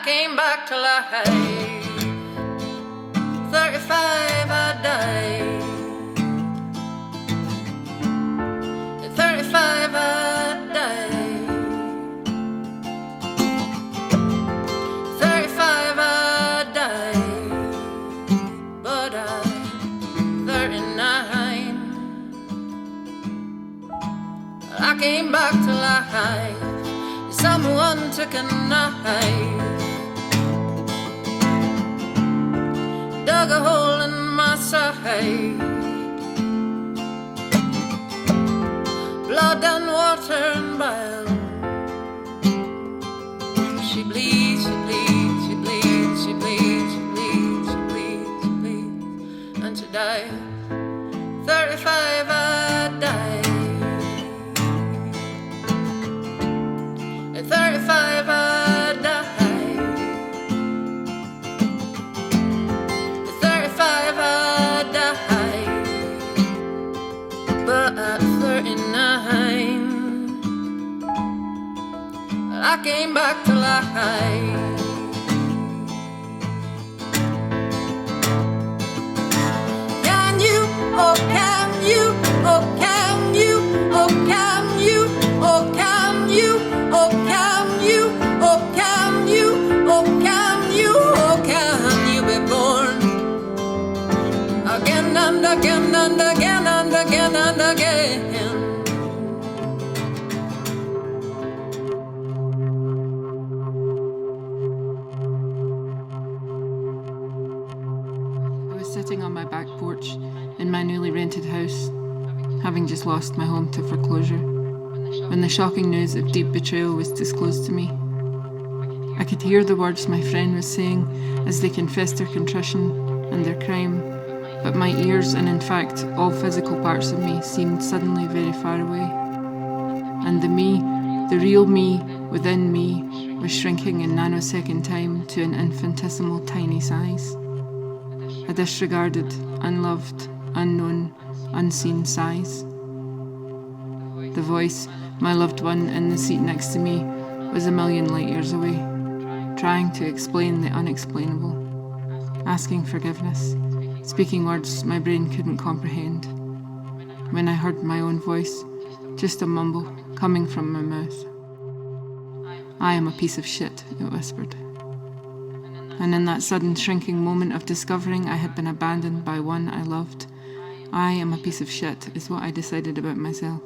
came back to life. 35 I died. At 35 I died. 35 I died. But I'm 39. I came back to life. Someone took a knife, dug a hole in my side, blood and water and bile. She bleeds, she bleeds, she bleeds, she bleeds, she bleeds, she bleeds, she bleeds, and she died. 35 I died. At 35 I died. At 35 I died. But at 39 I came back to life. Can you, oh can you, oh can you, oh can you, oh can you, oh can you, oh can you, oh can you, oh can you be born again and again and again and again and again? I was sitting on my back porch in my newly rented house, having just lost my home to foreclosure, when the shocking news of deep betrayal was disclosed to me. I could hear the words my friend was saying as they confessed their contrition and their crime, but my ears and in fact all physical parts of me seemed suddenly very far away. And the me, the real me within me, was shrinking in nanosecond time to an infinitesimal tiny size. A disregarded, unloved, unknown, unseen size. The voice, my loved one in the seat next to me, was a million light years away, trying to explain the unexplainable, asking forgiveness, speaking words my brain couldn't comprehend. When I heard my own voice, just a mumble coming from my mouth. I am a piece of shit, it whispered. And in that sudden shrinking moment of discovering I had been abandoned by one I loved, I am a piece of shit is what I decided about myself.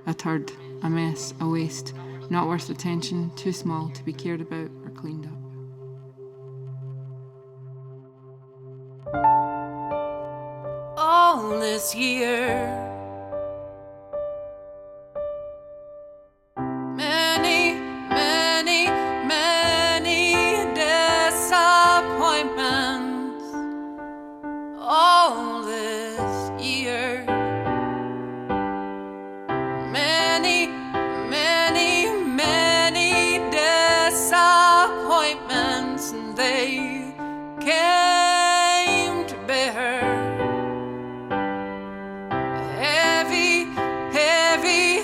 A turd, a mess, a waste, not worth attention, too small to be cared about or cleaned up. All this year, many, many, many disappointments. All this year, many, many, many disappointments, and they came to bear heavy, heavy,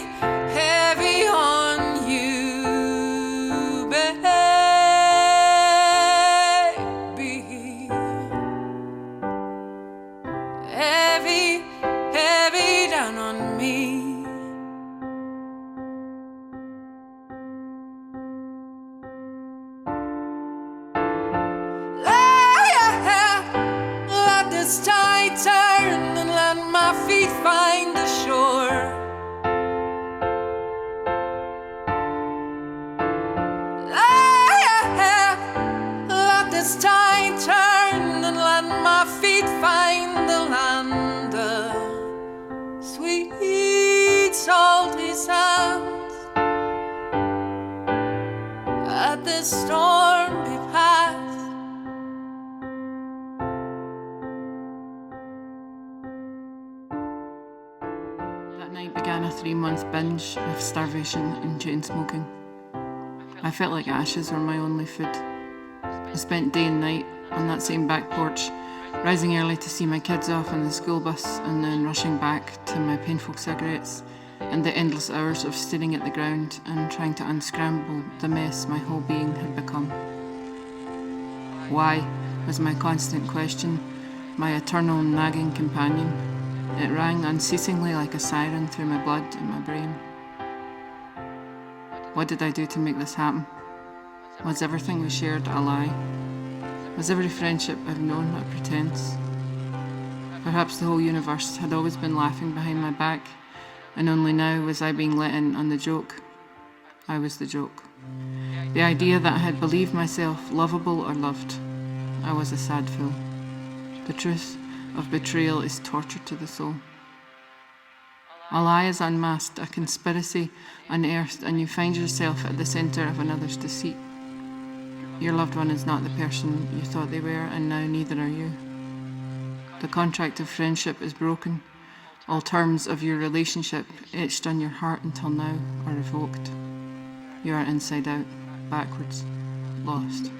heavy on you, baby. Heavy, heavy down on me. Let this tide turn and let my feet find the shore. Let this tide turn and let my feet find the land. The sweet salty sounds. Let this storm be past. That night began a 3-month binge of starvation and chain smoking. I felt like ashes were my only food. I spent day and night on that same back porch, rising early to see my kids off on the school bus and then rushing back to my painful cigarettes and the endless hours of staring at the ground and trying to unscramble the mess my whole being had become. Why was my constant question, my eternal nagging companion. It rang unceasingly like a siren through my blood and my brain. What did I do to make this happen? Was everything we shared a lie? Was every friendship I've known a pretense? Perhaps the whole universe had always been laughing behind my back, and only now was I being let in on the joke. I was the joke. The idea that I had believed myself lovable or loved. I was a sad fool. The truth of betrayal is torture to the soul. A lie is unmasked, a conspiracy unearthed, and you find yourself at the centre of another's deceit. Your loved one is not the person you thought they were, and now neither are you. The contract of friendship is broken. All terms of your relationship etched on your heart until now are revoked. You are inside out, backwards, lost.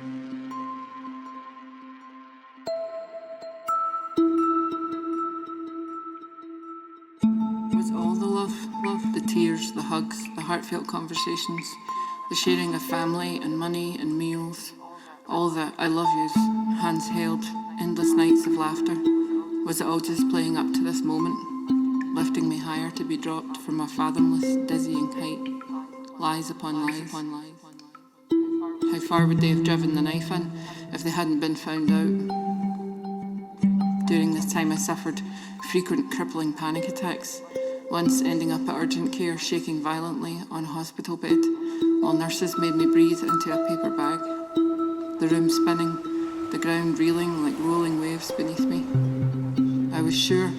Was all the love, the tears, the hugs, the heartfelt conversations, the sharing of family and money and meals, all the I love yous, hands held, endless nights of laughter, was it all just playing up to this moment, lifting me higher to be dropped from a fathomless, dizzying height, lies upon lies upon lies? How far would they have driven the knife in if they hadn't been found out? During this time I suffered frequent crippling panic attacks, once ending up at urgent care shaking violently on a hospital bed while nurses made me breathe into a paper bag, the room spinning, the ground reeling like rolling waves beneath me. I was sure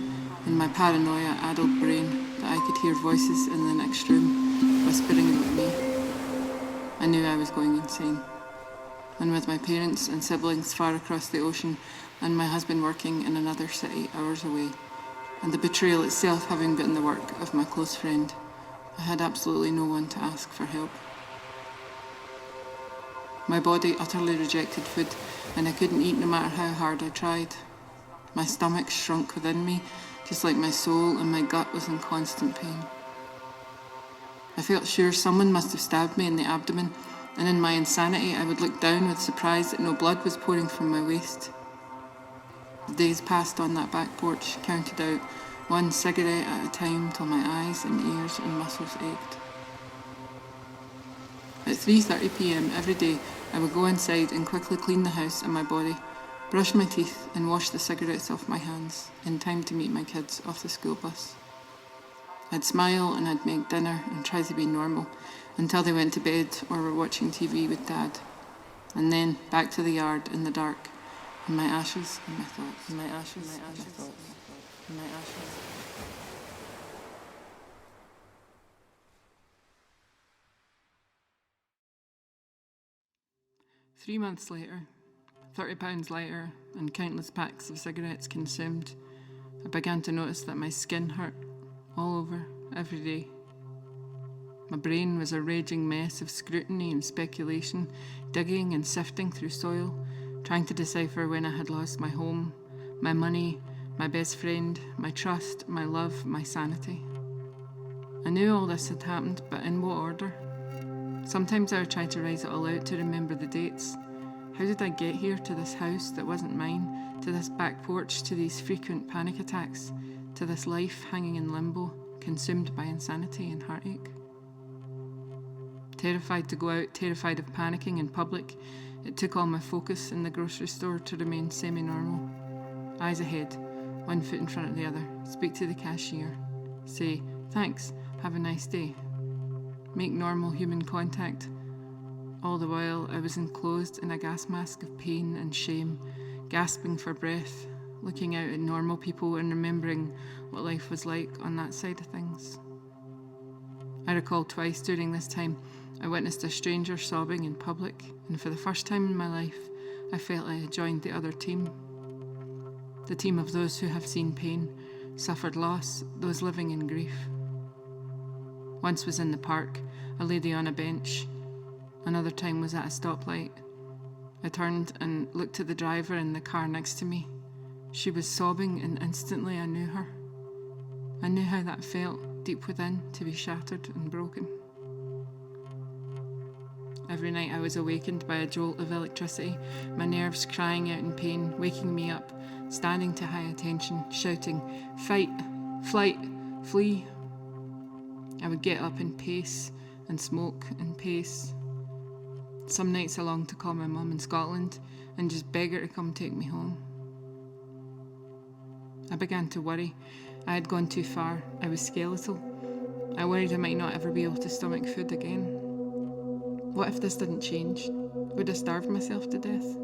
in my paranoia addled brain that I could hear voices in the next room whispering about me. I knew I was going insane. And with my parents and siblings far across the ocean and my husband working in another city hours away, and the betrayal itself having been the work of my close friend, I had absolutely no one to ask for help. My body utterly rejected food, and I couldn't eat no matter how hard I tried. My stomach shrunk within me, just like my soul, and my gut was in constant pain. I felt sure someone must have stabbed me in the abdomen, and in my insanity I would look down with surprise that no blood was pouring from my waist. The days passed on that back porch, counted out, one cigarette at a time till my eyes and ears and muscles ached. At 3:30 p.m. every day, I would go inside and quickly clean the house and my body, brush my teeth and wash the cigarettes off my hands, in time to meet my kids off the school bus. I'd smile and I'd make dinner and try to be normal until they went to bed or were watching TV with Dad. And then back to the yard in the dark, and my ashes and my thoughts, and my ashes and my thoughts, and my ashes. 3 months later, £30 lighter, and countless packs of cigarettes consumed, I began to notice that my skin hurt all over, every day. My brain was a raging mess of scrutiny and speculation, digging and sifting through soil, trying to decipher when I had lost my home, my money, my best friend, my trust, my love, my sanity. I knew all this had happened, but in what order? Sometimes I would try to write it all out to remember the dates. How did I get here, to this house that wasn't mine, to this back porch, to these frequent panic attacks, to this life hanging in limbo, consumed by insanity and heartache? Terrified to go out, terrified of panicking in public, it took all my focus in the grocery store to remain semi-normal. Eyes ahead, one foot in front of the other, speak to the cashier, say, "Thanks, have a nice day." Make normal human contact. All the while I was enclosed in a gas mask of pain and shame, gasping for breath, looking out at normal people and remembering what life was like on that side of things. I recall twice during this time I witnessed a stranger sobbing in public, and for the first time in my life I felt I had joined the other team. The team of those who have seen pain, suffered loss, those living in grief. Once was in the park, a lady on a bench. Another time was at a stoplight. I turned and looked at the driver in the car next to me. She was sobbing, and instantly I knew her. I knew how that felt deep within, to be shattered and broken. Every night I was awakened by a jolt of electricity, my nerves crying out in pain, waking me up, standing to high attention, shouting, "Fight, flight, flee." I would get up and pace, and smoke and pace. Some nights I longed to call my mum in Scotland and just beg her to come take me home. I began to worry. I had gone too far. I was skeletal. I worried I might not ever be able to stomach food again. What if this didn't change? Would I starve myself to death?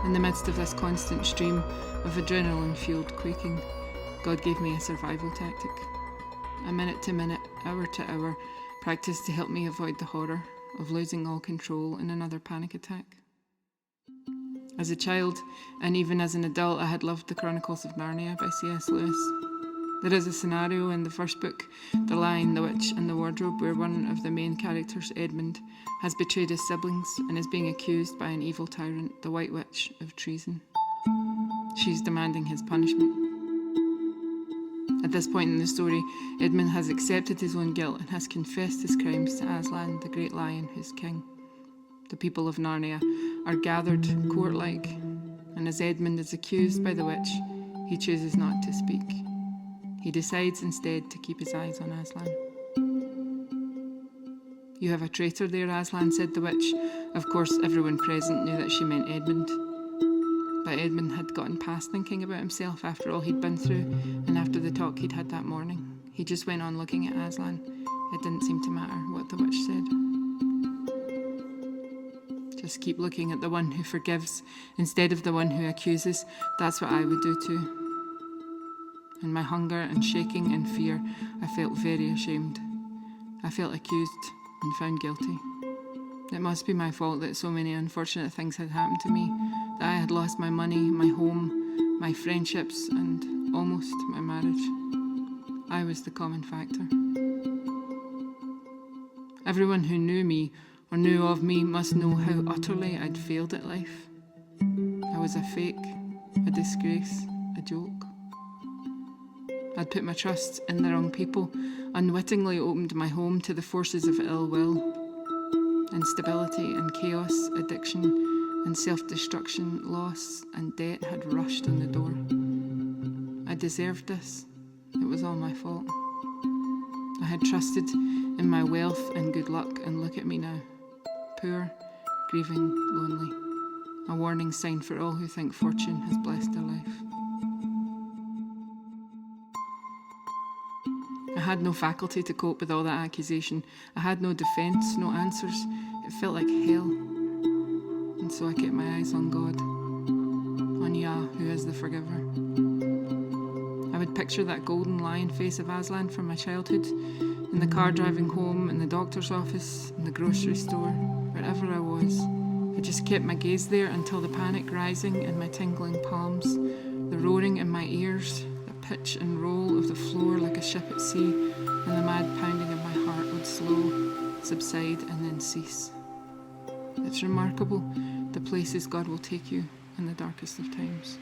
In the midst of this constant stream of adrenaline-fueled quaking, God gave me a survival tactic. A minute to minute, hour to hour, practice to help me avoid the horror of losing all control in another panic attack. As a child, and even as an adult, I had loved The Chronicles of Narnia by C.S. Lewis. There is a scenario in the first book, The Lion, the Witch and the Wardrobe, where one of the main characters, Edmund, has betrayed his siblings and is being accused by an evil tyrant, the White Witch, of treason. She's demanding his punishment. At this point in the story, Edmund has accepted his own guilt and has confessed his crimes to Aslan, the great lion who's king. The people of Narnia are gathered court-like, and as Edmund is accused by the witch, he chooses not to speak. He decides instead to keep his eyes on Aslan. "You have a traitor there, Aslan," said the witch. Of course, everyone present knew that she meant Edmund. But Edmund had gotten past thinking about himself after all he'd been through, and after the talk he'd had that morning. He just went on looking at Aslan. It didn't seem to matter what the witch said. Just keep looking at the one who forgives instead of the one who accuses. That's what I would do too. In my hunger and shaking and fear, I felt very ashamed. I felt accused and found guilty. It must be my fault that so many unfortunate things had happened to me, that I had lost my money, my home, my friendships, and almost my marriage. I was the common factor. Everyone who knew me or knew of me must know how utterly I'd failed at life. I was a fake, a disgrace, a joke. I'd put my trust in the wrong people, unwittingly opened my home to the forces of ill will. Instability and chaos, addiction and self-destruction, loss and debt had rushed on the door. I deserved this. It was all my fault. I had trusted in my wealth and good luck, and look at me now. Poor, grieving, lonely. A warning sign for all who think fortune has blessed their life. I had no faculty to cope with all that accusation. I had no defence, no answers. It felt like hell. And so I kept my eyes on God, on Yah, who is the forgiver. I would picture that golden lion face of Aslan from my childhood, in the car driving home, in the doctor's office, in the grocery store, wherever I was. I just kept my gaze there until the panic rising in my tingling palms, the roaring in my ears, pitch and roll of the floor like a ship at sea, and the mad pounding of my heart would slow, subside, and then cease. It's remarkable the places God will take you in the darkest of times.